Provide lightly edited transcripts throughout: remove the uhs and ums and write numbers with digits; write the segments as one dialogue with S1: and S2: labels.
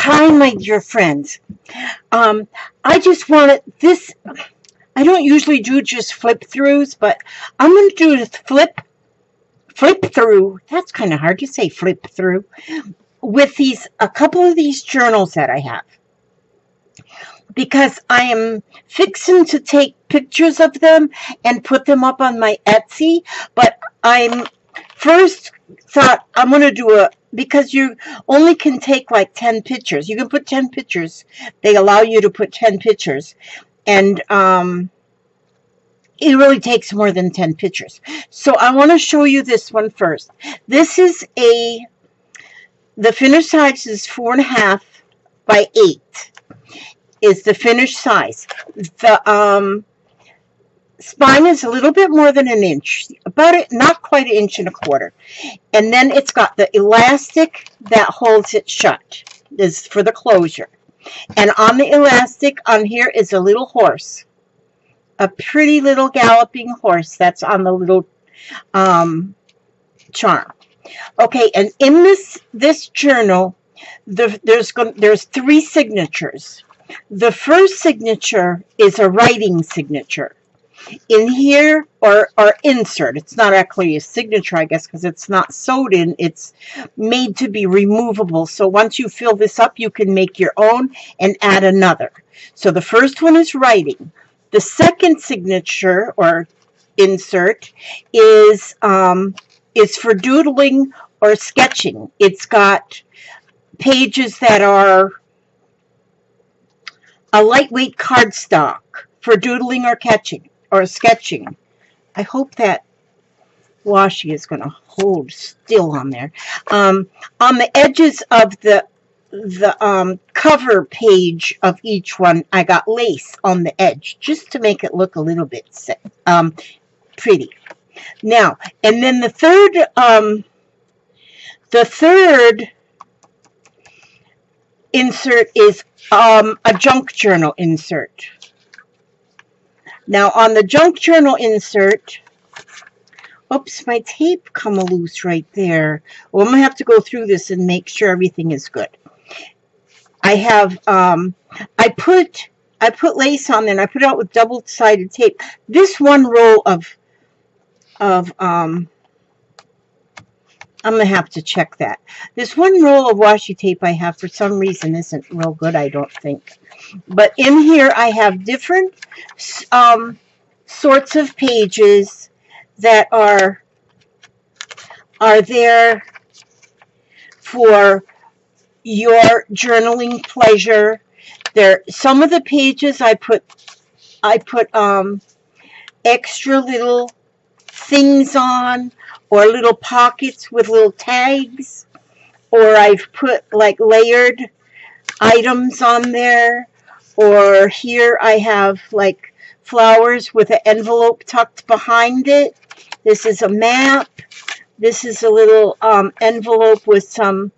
S1: Hi, my dear friends. I just wanted this. I don't usually do just flip throughs, but I'm going to do a flip through. That's kind of hard to say, flip through, with a couple of these journals that I have, because I am fixing to take pictures of them and put them up on my Etsy. But I'm first thought I'm going to do because you only can take like 10 pictures. You can put 10 pictures. They allow you to put 10 pictures. And it really takes more than 10 pictures. So I want to show you this one first. This is the finished size is 4.5 by 8 is the finished size. The spine is a little bit more than an inch, not quite 1.25 inches. And then it's got the elastic that holds it shut. This is for the closure. And on the elastic on here is a little horse. A pretty little galloping horse that's on the little charm. Okay, and in this journal, there's 3 signatures. The first signature is a writing signature. In here, or insert, it's not actually a signature, I guess, because it's not sewed in. It's made to be removable. So once you fill this up, you can make your own and add another. So the first one is writing. The second signature or insert is for doodling or sketching. It's got pages that are a lightweight cardstock for doodling or sketching. I hope that washi is going to hold still on there. On the edges of the cover page of each one, I got lace on the edge just to make it look a little bit pretty. Now, and then the third insert is a junk journal insert. Now, on the junk journal insert, oops, my tape come loose right there. Well, I'm going to have to go through this and make sure everything is good. I have, I put lace on there, and I put it out with double-sided tape. This one roll of I'm going to have to check that. This one roll of washi tape I have, for some reason, isn't real good, I don't think. But in here, I have different sorts of pages that are there for your journaling pleasure. Some of the pages I put extra little things on, or little pockets with little tags, or I've put like layered items on there, or here I have like flowers with an envelope tucked behind it. This is a map. This is a little envelope with some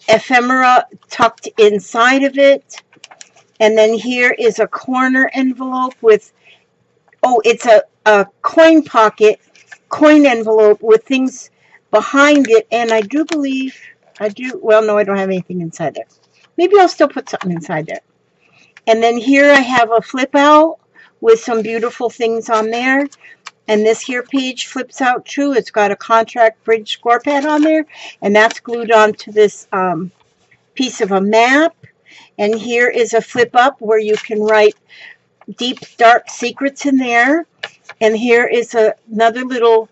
S1: ephemera tucked inside of it. And then here is a corner envelope with, it's a coin envelope with things behind it. And I do believe, well, no, I don't have anything inside there. Maybe I'll still put something inside there. And then here I have a flip out with some beautiful things on there. And this here page flips out too. It's got a contract bridge score pad on there. And that's glued onto this piece of a map. And here is a flip up where you can write deep, dark secrets in there. And here is another little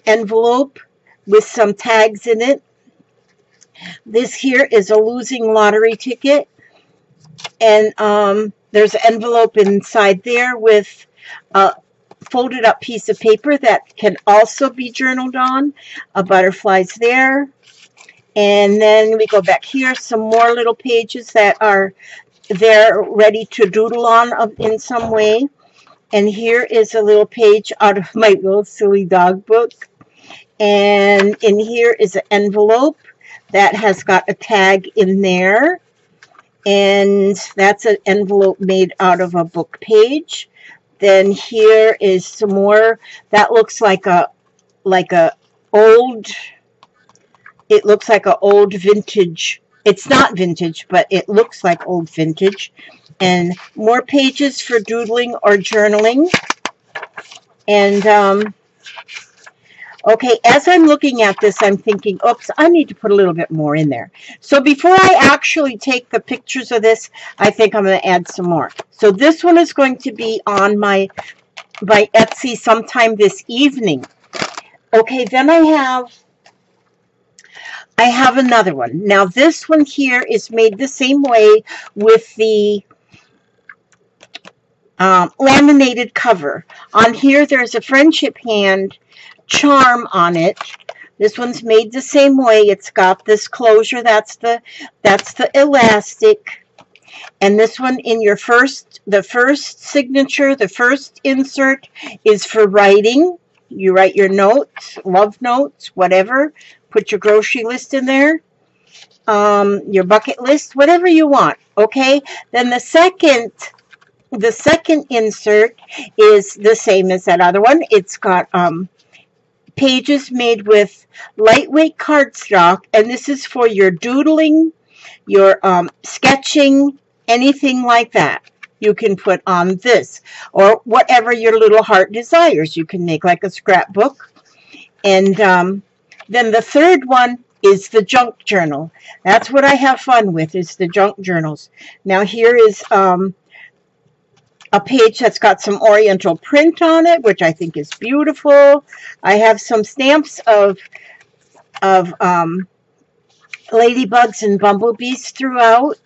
S1: envelope with some tags in it. This here is a losing lottery ticket. And there's an envelope inside there with a folded up piece of paper that can also be journaled on. A butterfly's there. And then we go back here, some more little pages that are there ready to doodle on in some way. And here is a little page out of my little silly dog book. And in here is an envelope that has got a tag in there. And that's an envelope made out of a book page. Then here is some more. That looks like a old it looks like an old vintage. It's not vintage, but it looks like old vintage. And more pages for doodling or journaling. And okay, as I'm looking at this, I'm thinking, oops, I need to put a little bit more in there. So before I actually take the pictures of this, I think I'm going to add some more. So this one is going to be on my Etsy sometime this evening. Okay, then I have another one. Now this one here is made the same way with the laminated cover. On here there's a friendship hand charm on it. This one's made the same way. It's got this closure. That's the elastic. And this one in your the first signature, the first insert is for writing. You write your notes, love notes, whatever. Put your grocery list in there, your bucket list, whatever you want. Okay. Then the second insert is the same as that other one. It's got pages made with lightweight cardstock, and this is for your doodling, your sketching, anything like that. You can put on this, or whatever your little heart desires. You can make like a scrapbook. And then the third one is the junk journal. That's what I have fun with, is the junk journals. Now here is a page that's got some oriental print on it, which I think is beautiful. I have some stamps of ladybugs and bumblebees throughout.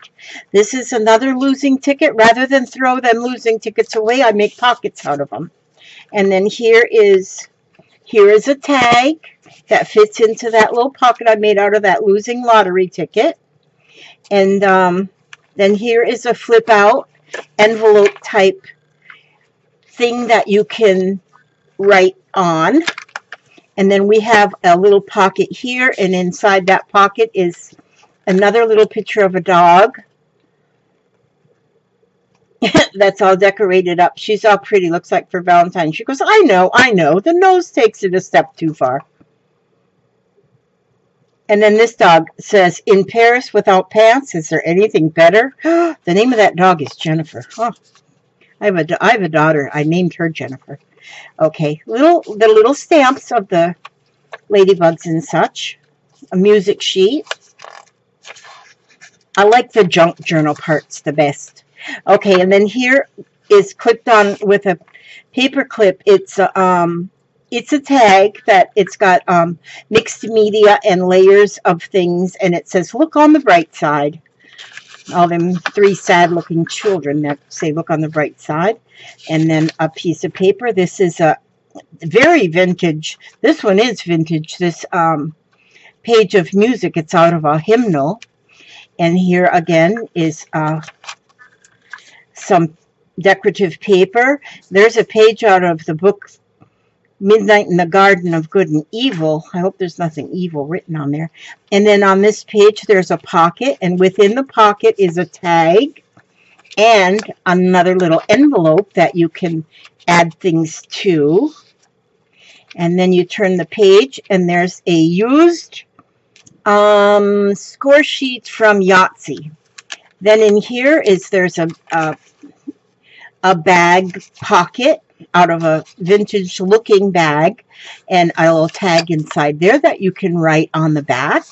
S1: This is another losing ticket. Rather than throw them losing tickets away, I make pockets out of them. And then here is a tag that fits into that little pocket I made out of that losing lottery ticket. And then here is a flip out envelope type thing that you can write on. And then we have a little pocket here, and inside that pocket is another little picture of a dog that's all decorated up. She's all pretty, looks like for Valentine's. She goes, I know, the nose takes it a step too far. And then this dog says, in Paris without pants, is there anything better? The name of that dog is Jennifer. Oh, I have a daughter. I named her Jennifer. Okay, the little stamps of the ladybugs and such. A music sheet. I like the junk journal parts the best. Okay, and then here is clipped on with a paper clip. It's a tag that it's got mixed media and layers of things, and it says, look on the bright side. All them three sad-looking children that say, look on the bright side. And then a piece of paper. This is a very vintage. This one is vintage. This page of music. It's out of a hymnal. And here again is some decorative paper. There's a page out of the book Midnight in the Garden of Good and Evil. I hope there's nothing evil written on there. And then on this page there's a pocket, and within the pocket is a tag and another little envelope that you can add things to. And then you turn the page and there's a used score sheet from Yahtzee. Then in here there's a bag pocket out of a vintage looking bag, and a little tag inside there that you can write on the back.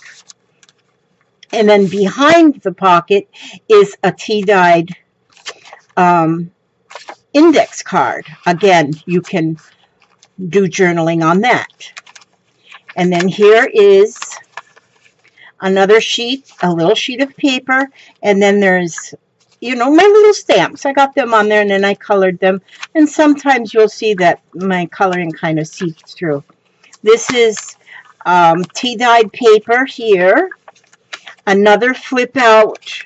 S1: And then behind the pocket is a tea-dyed index card. Again, you can do journaling on that. And then here is another sheet, a little sheet of paper, and then there's, you know, my little stamps. I got them on there and then I colored them. And sometimes you'll see that my coloring kind of seeps through. This is tea-dyed paper here. Another flip out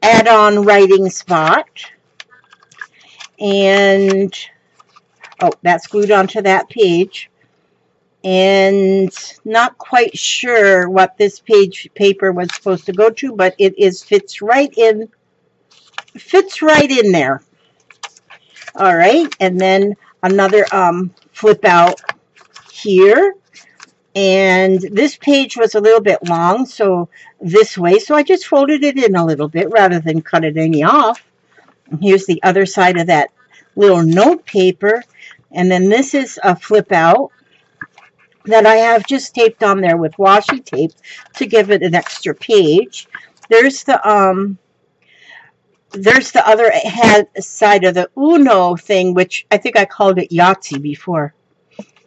S1: add-on writing spot. And, oh, that's glued onto that page. And not quite sure what this page paper was supposed to go to, but it fits right in there. All right, and then another flip out here, And this page was a little bit long, so this way, so I just folded it in a little bit rather than cut it any off. And here's the other side of that little note paper, and then this is a flip out that I have just taped on there with washi tape to give it an extra page. There's the other side of the Uno thing, which I think I called it Yahtzee before.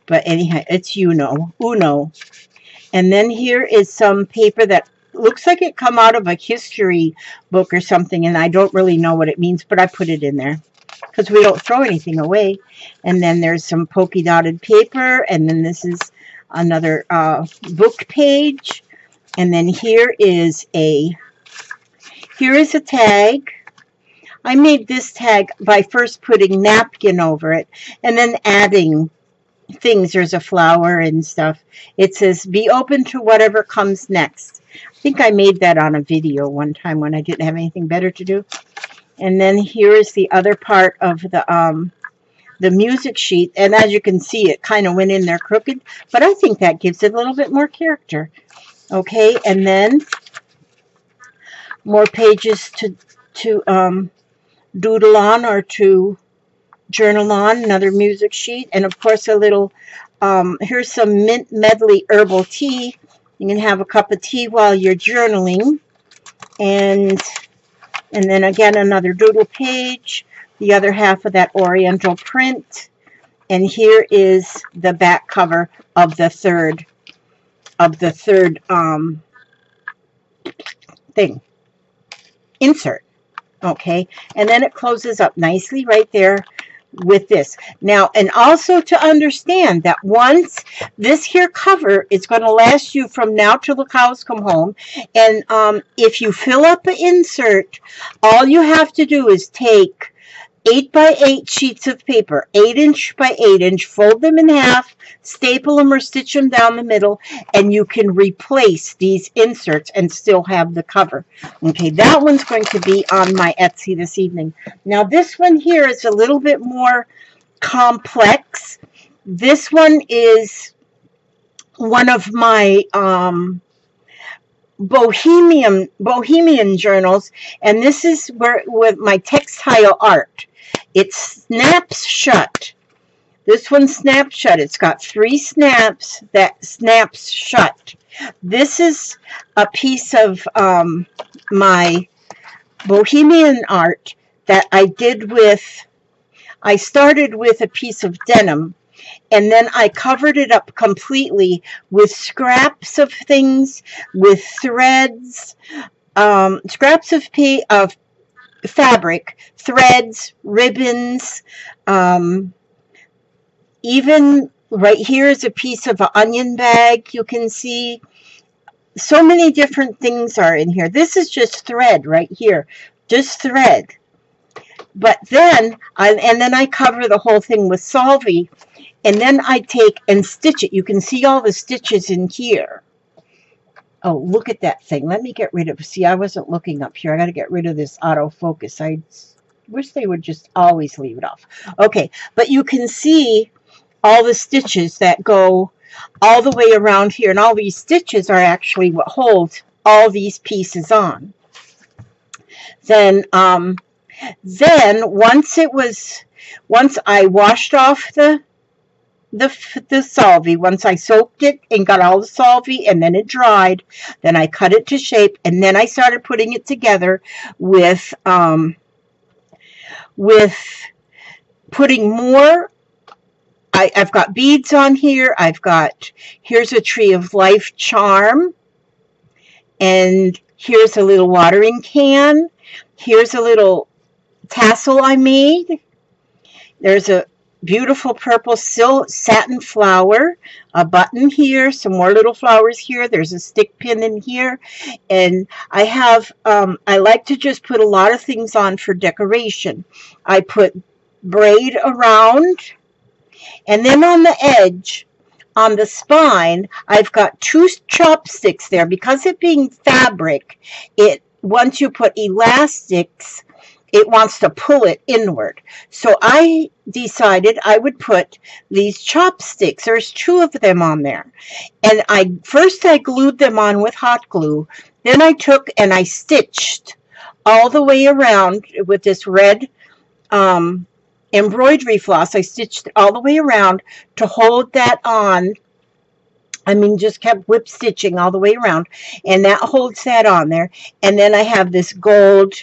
S1: But anyhow, it's Uno. And then here is some paper that looks like it come out of a history book or something, and I don't really know what it means, but I put it in there because we don't throw anything away. And then there's some polka dotted paper, and then this is another book page. And then here is a tag. I made this tag by first putting napkin over it and then adding things. There's a flower and stuff. It says, be open to whatever comes next. I think I made that on a video one time when I didn't have anything better to do. And then here is the other part of the music sheet. And as you can see, it kind of went in there crooked, but I think that gives it a little bit more character. Okay, and then more pages to doodle on or to journal on, another music sheet, and of course a little, here's some mint medley herbal tea. You can have a cup of tea while you're journaling. And then again another doodle page, the other half of that oriental print. And here is the back cover of the third thing, insert. Okay, and then it closes up nicely right there with this. Now, and also to understand that once this here cover is going to last you from now till the cows come home, and if you fill up an insert, all you have to do is take 8 by 8 sheets of paper, 8 inch by 8 inch, fold them in half, staple them or stitch them down the middle, and you can replace these inserts and still have the cover. Okay, that one's going to be on my Etsy this evening. Now this one here is a little bit more complex. This one is one of my Bohemian journals, and this is where with my textile art. It snaps shut. This one snaps shut. It's got 3 snaps that snaps shut. This is a piece of my Bohemian art that I did with, I started with a piece of denim, and then I covered it up completely with scraps of things, with threads, scraps of fabric, threads, ribbons, even right here is a piece of an onion bag. You can see so many different things are in here. This is just thread right here, just thread. But then, I cover the whole thing with Solvay, and then I take and stitch it. You can see all the stitches in here. Oh, look at that thing. Let me get rid of, see, I wasn't looking up here. I got to get rid of this autofocus. I wish they would just always leave it off. Okay, but you can see all the stitches that go all the way around here, and all these stitches are actually what hold all these pieces on. Then once I washed off the Solvay, once I soaked it and got all the Solvay and then it dried, then I cut it to shape, and then I started putting it together with putting more. I've got beads on here. Here's a Tree of Life charm, and here's a little watering can. Here's a little tassel I made. There's a beautiful purple silk satin flower, a button here, some more little flowers here. There's a stick pin in here, and I have I like to just put a lot of things on for decoration. I put braid around, and then on the edge, on the spine, I've got 2 chopsticks there. Because it being fabric, once you put elastics, it wants to pull it inward. So I decided I would put these chopsticks. There's 2 of them on there. And I glued them on with hot glue. Then I took and I stitched all the way around with this red embroidery floss. I stitched all the way around to hold that on. I mean, just kept whip stitching all the way around. And that holds that on there. And then I have this gold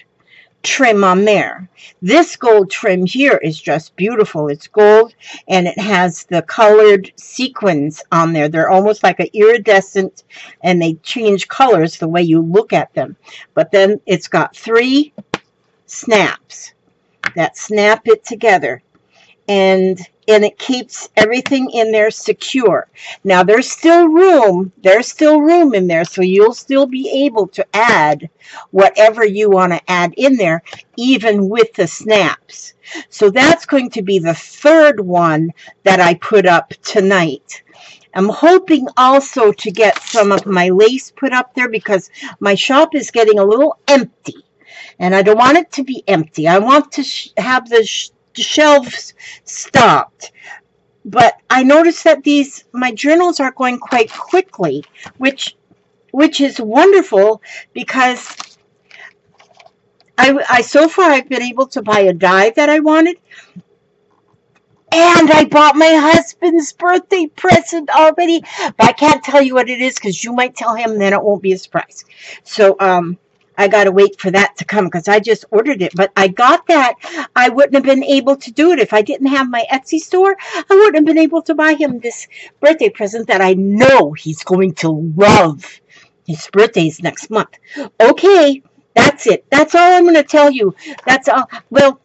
S1: trim on there. This gold trim here is just beautiful. It's gold and it has the colored sequins on there. They're almost like an iridescent, and they change colors the way you look at them. But then it's got 3 snaps that snap it together, and it keeps everything in there secure. Now there's still room in there, so you'll still be able to add whatever you want to add in there, even with the snaps. So that's going to be the 3rd one that I put up tonight. I'm hoping also to get some of my lace put up there, because my shop is getting a little empty, and I don't want it to be empty. I want to have the shelves stocked. But I noticed that my journals are going quite quickly, which is wonderful, because so far I've been able to buy a die that I wanted, and I bought my husband's birthday present already, but I can't tell you what it is, because you might tell him, then it won't be a surprise. So I got to wait for that to come, because I just ordered it. But I got that. I wouldn't have been able to do it if I didn't have my Etsy store. I wouldn't have been able to buy him this birthday present that I know he's going to love. His birthday's next month. Okay, that's it. That's all I'm going to tell you. That's all. Well,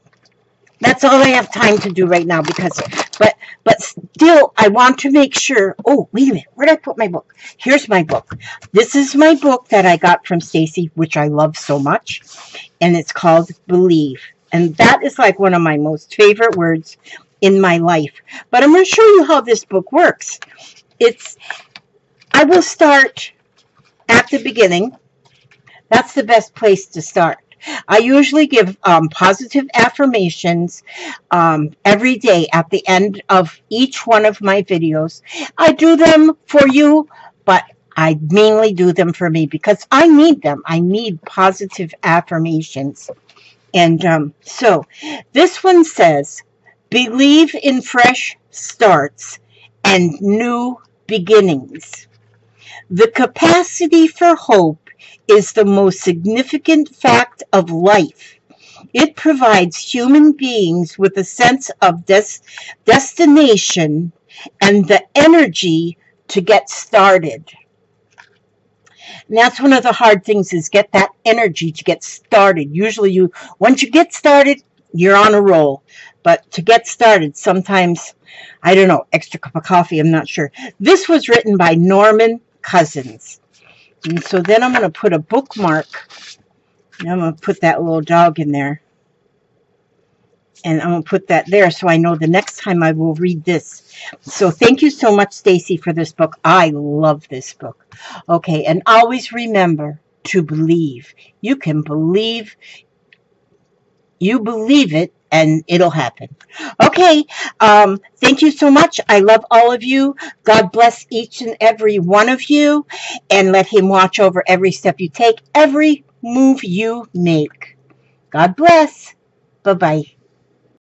S1: that's all I have time to do right now, but still, I want to make sure. Oh, wait a minute. Where did I put my book? Here's my book. This is my book that I got from Stacy, which I love so much, and it's called Believe. And that is like one of my most favorite words in my life. But I'm going to show you how this book works. I will start at the beginning. That's the best place to start. I usually give positive affirmations every day at the end of each one of my videos. I do them for you, but I mainly do them for me, because I need them. I need positive affirmations. And so this one says, believe in fresh starts and new beginnings. The capacity for hope is the most significant fact of life. It provides human beings with a sense of destination and the energy to get started. And that's one of the hard things, is get that energy to get started. Usually once you get started, you're on a roll. But to get started, sometimes, I don't know, extra cup of coffee, I'm not sure. This was written by Norman Cousins. And so then I'm going to put a bookmark, and I'm going to put that little dog in there. And I'm going to put that there, so I know the next time I will read this. So thank you so much, Stacy, for this book. I love this book. Okay, and always remember to believe. You can believe. You believe it, and it'll happen. Okay, thank you so much. I love all of you. God bless each and every one of you, and let Him watch over every step you take, every move you make. God bless. Bye-bye.